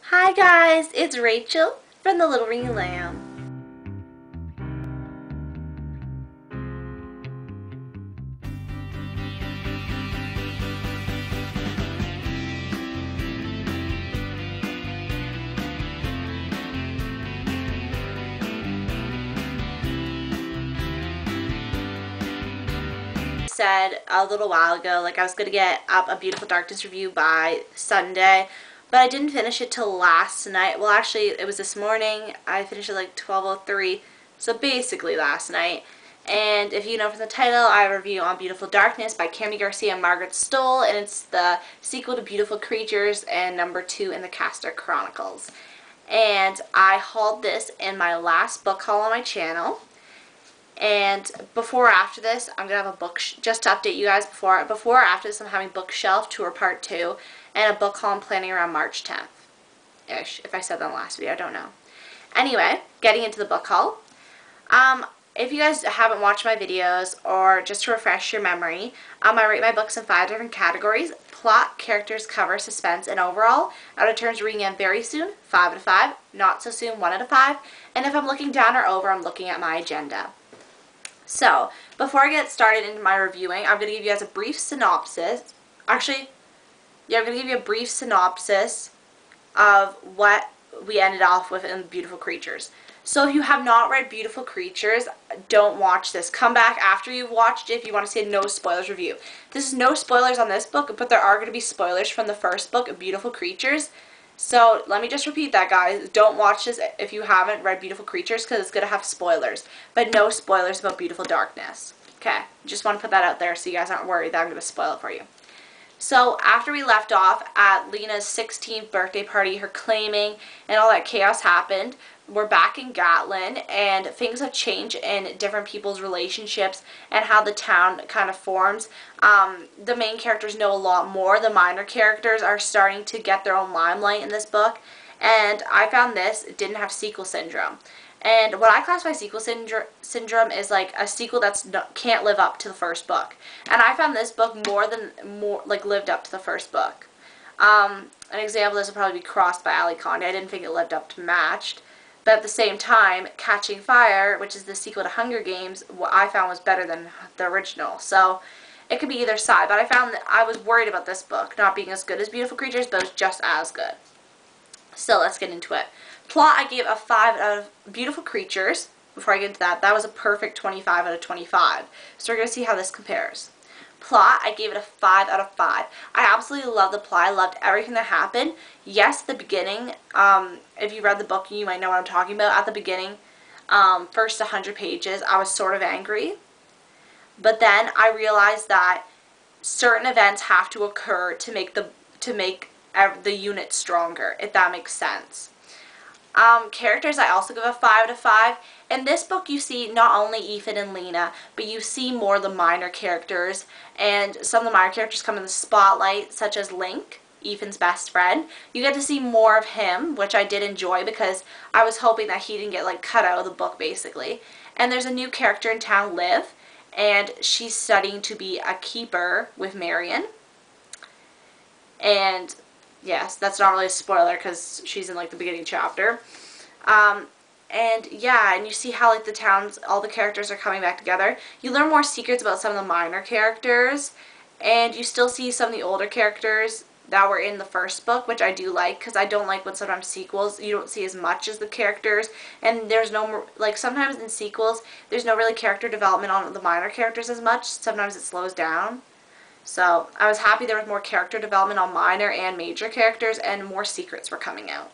Hi guys, it's Rachel from the Little Ring Lamb. Said a little while ago, like I was going to get up a Beautiful Darkness review by Sunday, but I didn't finish it till last night. Well, actually, it was this morning. I finished it like 12:03, so basically last night. And if you know from the title, I review on Beautiful Darkness by Garcia and Margaret Stohl, and it's the sequel to Beautiful Creatures and #2 in the Castor Chronicles. And I hauled this in my last book haul on my channel. And before or after this, I'm going to have a book, just to update you guys, before or after this, I'm having Bookshelf Tour Part 2, and a book haul I'm planning around March 10th-ish, if I said that in the last video, I don't know. Anyway, getting into the book haul. If you guys haven't watched my videos, or just to refresh your memory, I rate my books in 5 different categories: plot, characters, cover, suspense, and overall. Out of turns reading them very soon, 5 out of 5, not so soon, 1 out of 5, and if I'm looking down or over, I'm looking at my agenda. So, before I get started into my reviewing, I'm going to give you guys a brief synopsis. Actually, yeah, I'm going to give you a brief synopsis of what we ended off with in Beautiful Creatures. So if you have not read Beautiful Creatures, don't watch this. Come back after you've watched it if you want to see a no spoilers review. This is no spoilers on this book, but there are going to be spoilers from the first book, Beautiful Creatures. So let me just repeat that, guys. Don't watch this if you haven't read Beautiful Creatures, because it's going to have spoilers. But no spoilers about Beautiful Darkness. Okay, just want to put that out there so you guys aren't worried that I'm going to spoil it for you. So after we left off at Lena's 16th birthday party, her claiming, and all that chaos happened, we're back in Gatlin, and things have changed in different people's relationships and how the town kind of forms. The main characters know a lot more. The minor characters are starting to get their own limelight in this book, and I found this didn't have sequel syndrome. And what I classify sequel syndrome is like a sequel that's can't live up to the first book. And I found this book lived up to the first book. An example of this would probably be Crossed by Ali Conde. I didn't think it lived up to Matched. But at the same time, Catching Fire, which is the sequel to Hunger Games, what I found was better than the original. So it could be either side. But I found that I was worried about this book not being as good as Beautiful Creatures, but it was just as good. So let's get into it. Plot, I gave a 5 out of Beautiful Creatures. Before I get into that, that was a perfect 25 out of 25. So we're going to see how this compares. Plot, I gave it a 5 out of 5. I absolutely love the plot. I loved everything that happened. Yes, the beginning, if you read the book, you might know what I'm talking about. At the beginning, first 100 pages, I was sort of angry. But then I realized that certain events have to occur to make the unit stronger, if that makes sense. Characters, I also give a 5 out of 5. In this book, you see not only Ethan and Lena, but you see more of the minor characters, and some of the minor characters come in the spotlight, such as Link, Ethan's best friend. You get to see more of him, which I did enjoy because I was hoping that he didn't get like cut out of the book, basically. And there's a new character in town, Liv, and she's studying to be a keeper with Marion. And yes, that's not really a spoiler because she's in like the beginning chapter. And yeah, and you see how like the towns, all the characters are coming back together. You learn more secrets about some of the minor characters, and you still see some of the older characters that were in the first book, which I do like, because I don't like when sometimes sequels you don't see as much as the characters, and there's no more, like sometimes in sequels there's no really character development on the minor characters as much. Sometimes it slows down. So I was happy there was more character development on minor and major characters, and more secrets were coming out.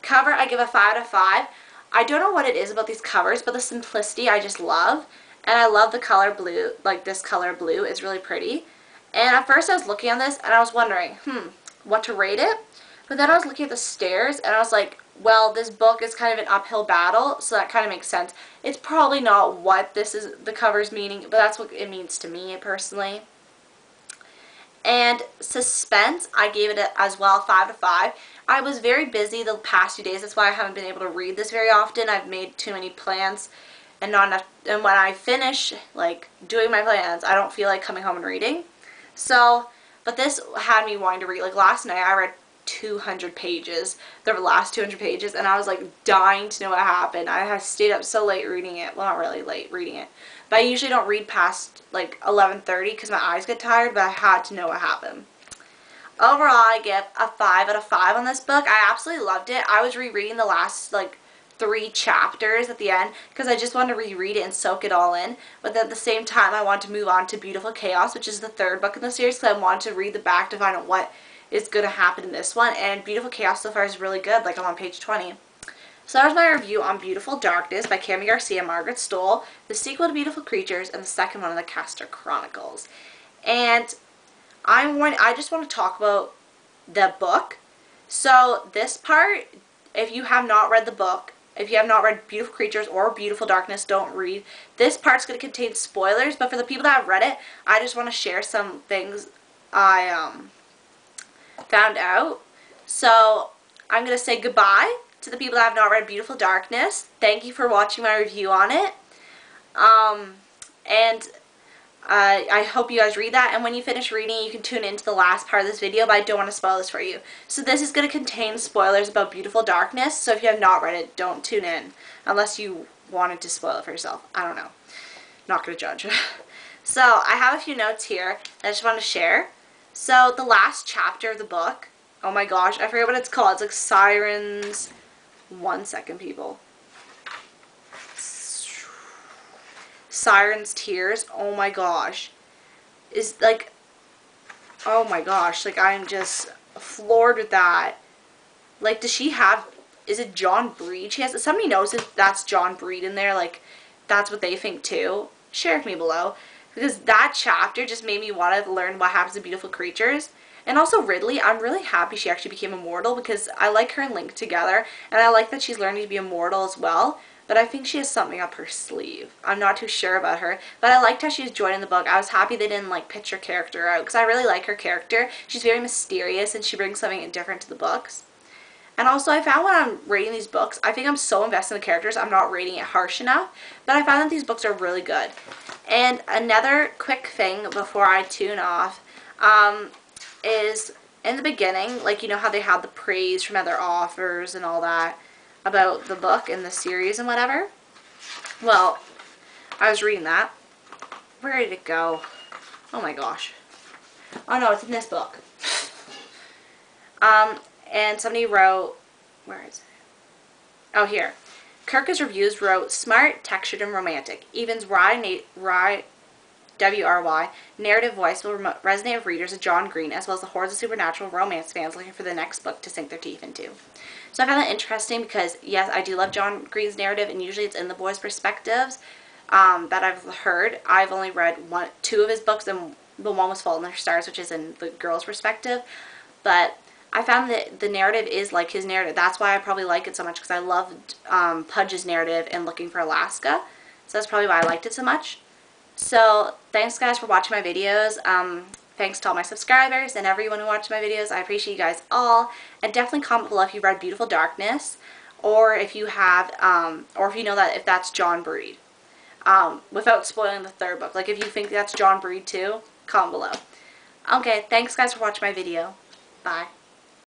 Cover, I give a 5 out of 5. I don't know what it is about these covers, but the simplicity I just love. And I love the color blue, like this color blue is really pretty. And at first I was looking at this and I was wondering, what to rate it? But then I was looking at the stairs and I was like, well, this book is kind of an uphill battle, so that kind of makes sense. It's probably not what the cover's meaning, but that's what it means to me personally. And suspense, I gave it as well 5 out of 5. I was very busy the past few days. That's why I haven't been able to read this very often. I've made too many plans and not enough. And when I finish like doing my plans, I don't feel like coming home and reading. So, but this had me wanting to read. Like last night, I read 200 pages, the last 200 pages, and I was like dying to know what happened. I had stayed up so late reading it. Well, not really late reading it, but I usually don't read past like 11:30 because my eyes get tired, but I had to know what happened. Overall, I give a 5 out of 5 on this book. I absolutely loved it. I was rereading the last like 3 chapters at the end because I just wanted to reread it and soak it all in. But at the same time, I want to move on to Beautiful Chaos, which is the 3rd book in the series, because I want to read the back to find out what is going to happen in this one. And Beautiful Chaos so far is really good. Like, I'm on page 20. So that was my review on Beautiful Darkness by Cami Garcia and Margaret Stohl, the sequel to Beautiful Creatures, and the second one of the Castor Chronicles. And I just want to talk about the book. So this part, if you have not read the book, if you have not read Beautiful Creatures or Beautiful Darkness, don't read. This part's going to contain spoilers, but for the people that have read it, I just want to share some things I found out. So I'm going to say goodbye to the people that have not read Beautiful Darkness. Thank you for watching my review on it. I hope you guys read that, and when you finish reading, you can tune into the last part of this video, but I don't want to spoil this for you. So this is going to contain spoilers about Beautiful Darkness, so if you have not read it, don't tune in, unless you wanted to spoil it for yourself. I don't know. Not going to judge. So I have a few notes here that I just want to share. So the last chapter of the book, oh my gosh, I forget what it's called. It's like Sirens. 1 second, people. Siren's Tears, oh my gosh, is like, oh my gosh, like I'm just floored with that. Like, does she have, is it John Breed? Somebody knows if that's John Breed in there, like, that's what they think too. Share with me below, because that chapter just made me want to learn what happens to Beautiful Creatures. And also Ridley, I'm really happy she actually became immortal, because I like her and Link together, and I like that she's learning to be immortal as well. But I think she has something up her sleeve. I'm not too sure about her. But I liked how she was joining the book. I was happy they didn't, like, pitch her character out, because I really like her character. She's very mysterious, and she brings something different to the books. And also, I found when I'm rating these books, I think I'm so invested in the characters, I'm not rating it harsh enough. But I found that these books are really good. And another quick thing before I tune off is in the beginning, like, you know how they had the praise from other authors and all that about the book and the series and whatever. Well, I was reading that. Where did it go? Oh my gosh. Oh no, it's in this book. And somebody wrote, where is it? Oh, here. Kirkus Reviews wrote, smart, textured, and romantic. Evan's W-R-Y narrative voice will resonate with readers of John Green, as well as the hordes of supernatural romance fans looking for the next book to sink their teeth into. So I found that interesting because, yes, I do love John Green's narrative, and usually it's in the boys' perspectives that I've heard. I've only read 2 of his books, and the one was Fault in Their Stars, which is in the girl's perspective. But I found that the narrative is like his narrative. That's why I probably like it so much, because I loved Pudge's narrative in Looking for Alaska. So that's probably why I liked it so much. So thanks, guys, for watching my videos. Thanks to all my subscribers and everyone who watched my videos. I appreciate you guys all. And definitely comment below if you read Beautiful Darkness, or if you have, or if you know that if that's John Breed. Without spoiling the 3rd book. Like, if you think that's John Breed too, comment below. Okay, thanks, guys, for watching my video. Bye.